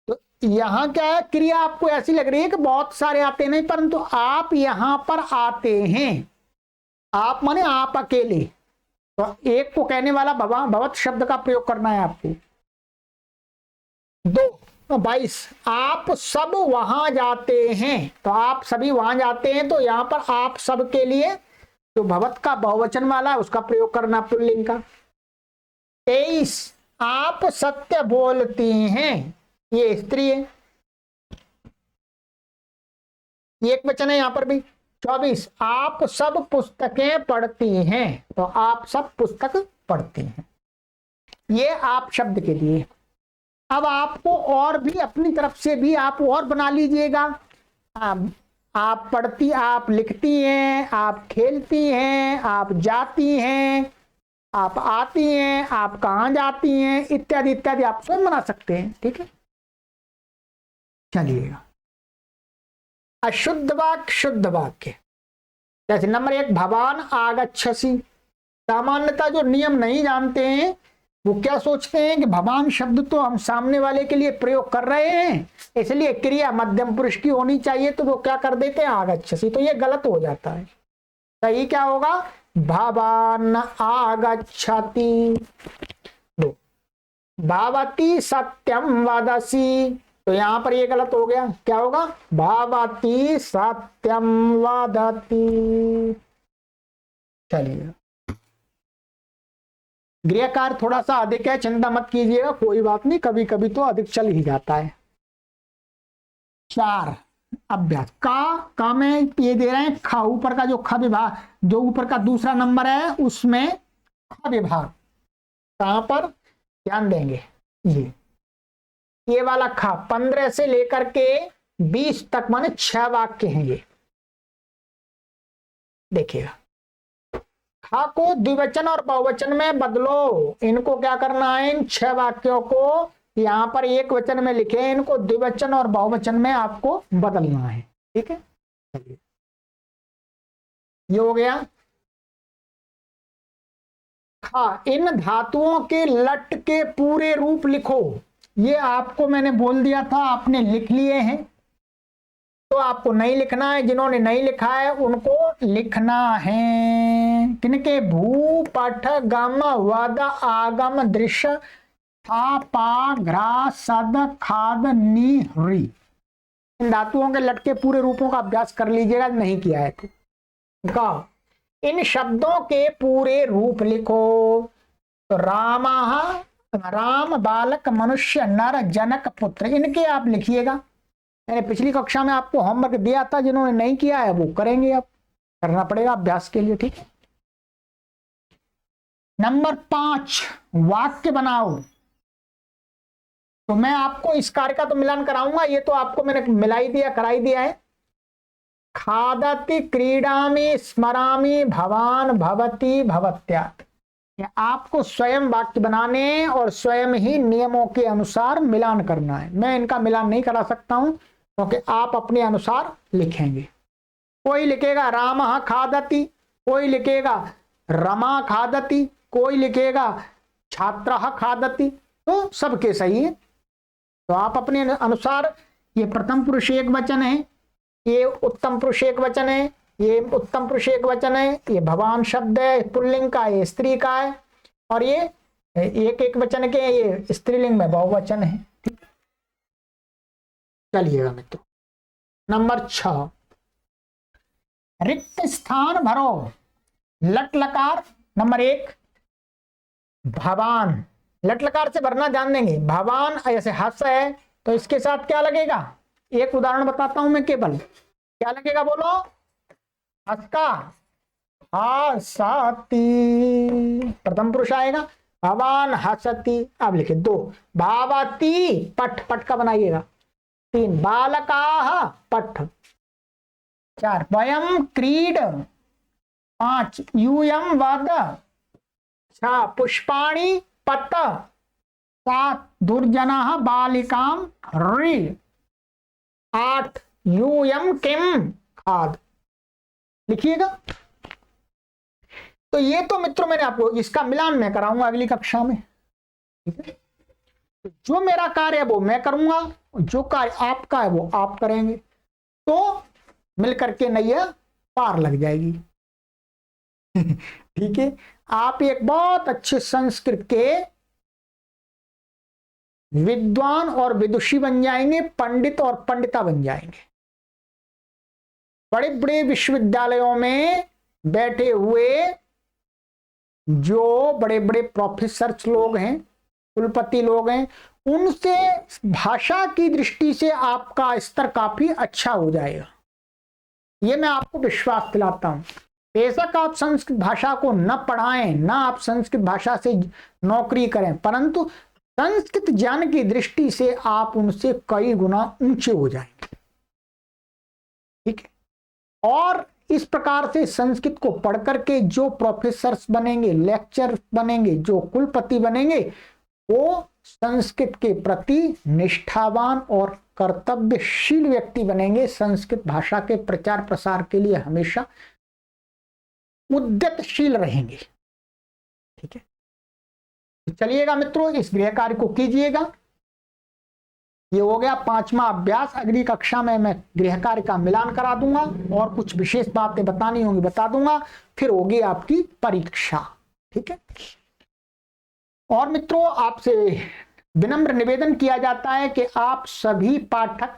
तो यहां क्या है, क्रिया आपको ऐसी लग रही है कि बहुत सारे आते नहीं, परंतु आप यहां पर आते हैं। आप माने आप अकेले, तो एक को कहने वाला भवत शब्द का प्रयोग करना है आपको। 2, 22, आप सब वहां जाते हैं। तो आप सभी वहां जाते हैं, तो यहां पर आप सब के लिए जो भवत का बहुवचन वाला है उसका प्रयोग करना पुल्लिंग का। 23, आप सत्य बोलती हैं, ये स्त्री है, ये एक वचन है यहां पर भी। 24, आप सब पुस्तकें पढ़ती हैं। तो आप सब पुस्तक पढ़ती हैं, ये आप शब्द के लिए। अब आपको और भी अपनी तरफ से भी आप और बना लीजिएगा। आप पढ़ती, आप लिखती हैं, आप खेलती हैं, आप जाती हैं, आप आती हैं, आप कहां जाती हैं, इत्यादि इत्यादि आप स्वयं बना सकते हैं, ठीक है। चलिएगा, अशुद्ध वाक्य शुद्ध वाक्य। जैसे नंबर 1, भवान आगच्छसि। सामान्यतः जो नियम नहीं जानते हैं वो क्या सोचते हैं कि भवान शब्द तो हम सामने वाले के लिए प्रयोग कर रहे हैं, इसलिए क्रिया मध्यम पुरुष की होनी चाहिए, तो वो क्या कर देते हैं आगच्छसि। तो ये गलत हो जाता है। सही क्या होगा, भवान आगच्छति। भवती सत्यम वदसि। तो यहां पर ये गलत हो गया, क्या होगा, भवती सत्यम वदति। चलिए, गृहकार थोड़ा सा अधिक है, चिंता मत कीजिएगा, कोई बात नहीं, कभी कभी तो अधिक चल ही जाता है। 4, अभ्यास। का में ये दे रहे हैं खा, ऊपर का जो ख विभाग, जो ऊपर का दूसरा नंबर है उसमें ख विभाग कहां पर ध्यान देंगे, ये वाला खा 15 से लेकर के 20 तक, माने 6 वाक्य हैं ये। देखिएगा, खा को द्विवचन और बहुवचन में बदलो। इनको क्या करना है, इन 6 वाक्यों को यहां पर एक वचन में लिखे, इनको द्विवचन और बहुवचन में आपको बदलना है, ठीक है। ये हो गया। इन धातुओं के लट के पूरे रूप लिखो। ये आपको मैंने बोल दिया था, आपने लिख लिए हैं, तो आपको नहीं लिखना है। जिन्होंने नहीं लिखा है उनको लिखना है। किनके? भू, पठ, गम, वद, आगम, दृश्य, था, पा, घ्रा, सद, खाद, नी, री। इन धातुओं के लट के पूरे रूपों का अभ्यास कर लीजिएगा, नहीं किया है तो। इन शब्दों के पूरे रूप लिखो। तो रामः, राम, बालक, मनुष्य, नर, जनक, पुत्र, इनके आप लिखिएगा। मैंने पिछली कक्षा में आपको होमवर्क दिया था, जिन्होंने नहीं किया है वो करेंगे, अब करना पड़ेगा अभ्यास के लिए, ठीक है। नंबर 5, वाक्य बनाओ। तो मैं आपको इस कार्य का तो मिलान कराऊंगा, ये तो आपको मैंने मिलाई दिया, कराई दिया है। खादति, क्रीडामि, स्मरामि, भवान, भवती, भवत्यात्। आपको स्वयं वाक्य बनाने और स्वयं ही नियमों के अनुसार मिलान करना है। मैं इनका मिलान नहीं करा सकता हूं, क्योंकि आप अपने अनुसार लिखेंगे। कोई लिखेगा रामः खादति, कोई लिखेगा रमा खादति, कोई लिखेगा छात्रः खादति, तो सबके सही है। तो आप अपने अनुसार, ये प्रथम पुरुष एक वचन है, ये उत्तम पुरुष एक वचन है, ये उत्तम पुरुष एक वचन है, ये भगवान शब्द है पुल्लिंग का, ये स्त्री का है, और ये एक एक वचन के, ये स्त्रीलिंग में बहुवचन है। ठीक, चलिएगा मित्रों। नंबर 6, रिक्त स्थान भरो। लट लकार नंबर 1, भवान, लट लकार से भरना जान देंगे। भवान ऐसे हस है तो इसके साथ क्या लगेगा? एक उदाहरण बताता हूं मैं केवल, क्या लगेगा बोलो? हस का हसती, प्रथम पुरुष आएगा। भवान हसती, अब लिखे 2, भावती, पठ, पठ का बनाइएगा। 3, बालकाः, पठ। 4, वयं क्रीड। 5, यूयं वद। 6, पुष्पाणि पत। 7, दुर्जनः बालिकां रि। 8, यूयं किम खाद। लिखिएगा। तो ये तो मित्रों मैंने आपको, इसका मिलान मैं कराऊंगा अगली कक्षा में, ठीक है। तो जो मेरा कार्य है वो मैं करूंगा, जो कार्य आपका है वो आप करेंगे, तो मिलकर के नैया पार लग जाएगी। ठीक है। आप एक बहुत अच्छे संस्कृत के विद्वान और विदुषी बन जाएंगे, पंडित और पंडिता बन जाएंगे। बड़े बड़े विश्वविद्यालयों में बैठे हुए जो बड़े बड़े प्रोफेसर लोग हैं, कुलपति लोग हैं, उनसे भाषा की दृष्टि से आपका स्तर काफी अच्छा हो जाएगा। ये मैं आपको विश्वास दिलाता हूं। बेशक आप संस्कृत भाषा को न पढ़ाएं, ना आप संस्कृत भाषा से नौकरी करें, परंतु संस्कृत ज्ञान की दृष्टि से आप उनसे कई गुना ऊंचे हो जाएंगे, ठीक है। और इस प्रकार से संस्कृत को पढ़ करके जो प्रोफेसर्स बनेंगे, लेक्चर बनेंगे, जो कुलपति बनेंगे, वो संस्कृत के प्रति निष्ठावान और कर्तव्यशील व्यक्ति बनेंगे। संस्कृत भाषा के प्रचार प्रसार के लिए हमेशा उद्यतशील रहेंगे, ठीक है। चलिएगा मित्रों, इस गृह कार्य को कीजिएगा। ये हो गया 5वां अभ्यास। अगली कक्षा में मैं गृह कार्य का मिलान करा दूंगा और कुछ विशेष बातें बतानी होंगी बता दूंगा, फिर होगी आपकी परीक्षा, ठीक है। और मित्रों, आपसे विनम्र निवेदन किया जाता है कि आप सभी पाठक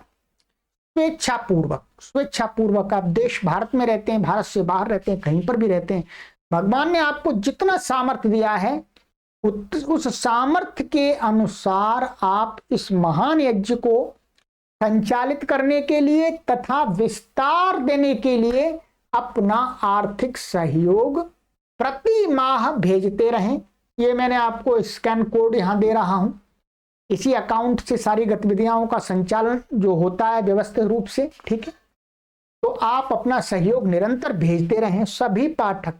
स्वेच्छापूर्वक आप देश भारत में रहते हैं, भारत से बाहर रहते हैं, कहीं पर भी रहते हैं, भगवान ने आपको जितना सामर्थ्य दिया है उस सामर्थ्य के अनुसार आप इस महान यज्ञ को संचालित करने के लिए तथा विस्तार देने के लिए अपना आर्थिक सहयोग प्रति माह भेजते रहें। ये मैंने आपको स्कैन कोड यहां दे रहा हूं। इसी अकाउंट से सारी गतिविधियों का संचालन जो होता है व्यवस्थित रूप से, ठीक है। तो आप अपना सहयोग निरंतर भेजते रहें। सभी पाठक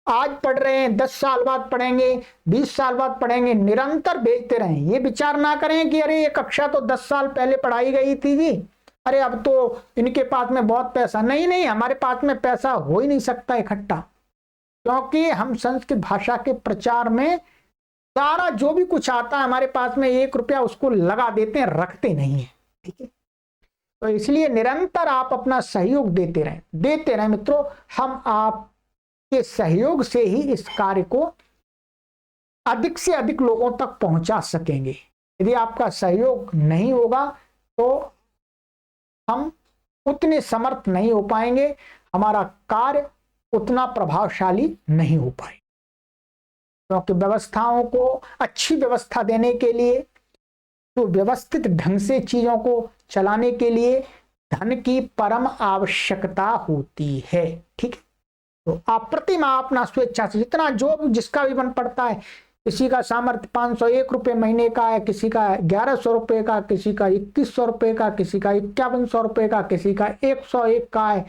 आज पढ़ रहे हैं, 10 साल बाद पढ़ेंगे, 20 साल बाद पढ़ेंगे, निरंतर भेजते रहें। ये विचार ना करें कि अरे ये कक्षा तो 10 साल पहले पढ़ाई गई थी जी, अरे अब तो इनके पास में बहुत पैसा, नहीं नहीं, हमारे पास में पैसा हो ही नहीं सकता इकट्ठा, क्योंकि हम संस्कृत भाषा के प्रचार में सारा जो भी कुछ आता है हमारे पास में 1 रुपया उसको लगा देते हैं, रखते नहीं है। ठीक है, तो इसलिए निरंतर आप अपना सहयोग देते रहें मित्रों। हम आपके सहयोग से ही इस कार्य को अधिक से अधिक लोगों तक पहुंचा सकेंगे। यदि आपका सहयोग नहीं होगा तो हम उतने समर्थ नहीं हो पाएंगे, हमारा कार्य उतना प्रभावशाली नहीं हो पाएगा। क्योंकि व्यवस्थाओं को अच्छी व्यवस्था देने के लिए, तो व्यवस्थित ढंग से चीजों को चलाने के लिए धन की परम आवश्यकता होती है। ठीक है, तो आप प्रतिमाह अपना स्वेच्छा से जितना जो जिसका भी मन पड़ता है, किसी का सामर्थ्य 501 रुपये महीने का है, किसी का 1100 रुपये का, किसी का 2100 रुपये का, किसी का 5100 रुपये का, किसी का 101 का है,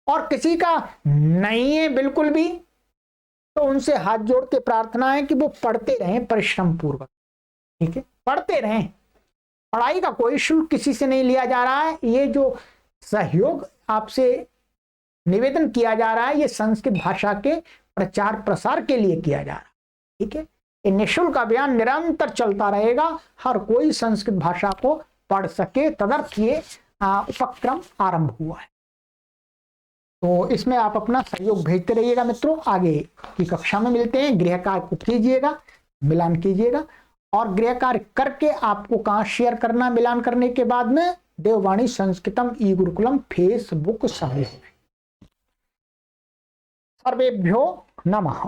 और किसी का नहीं है बिल्कुल भी, तो उनसे हाथ जोड़ के प्रार्थना है कि वो पढ़ते रहें परिश्रम पूर्वक। ठीक है, पढ़ते रहें, पढ़ाई का कोई शुल्क किसी से नहीं लिया जा रहा है। ये जो सहयोग आपसे निवेदन किया जा रहा है, ये संस्कृत भाषा के प्रचार प्रसार के लिए किया जा रहा है। ठीक है, ये निःशुल्क अभियान निरंतर चलता रहेगा, हर कोई संस्कृत भाषा को पढ़ सके, तदर्थ ये उपक्रम आरंभ हुआ है। तो इसमें आप अपना सहयोग भेजते रहिएगा मित्रों। आगे की कक्षा में मिलते हैं। गृह कार्य को कीजिएगा, मिलान कीजिएगा, और गृह कार्य करके आपको कहाँ शेयर करना, मिलान करने के बाद में देववाणी संस्कृतम ई गुरुकुलम फेसबुक समूह। सर्वेभ्यो नमः।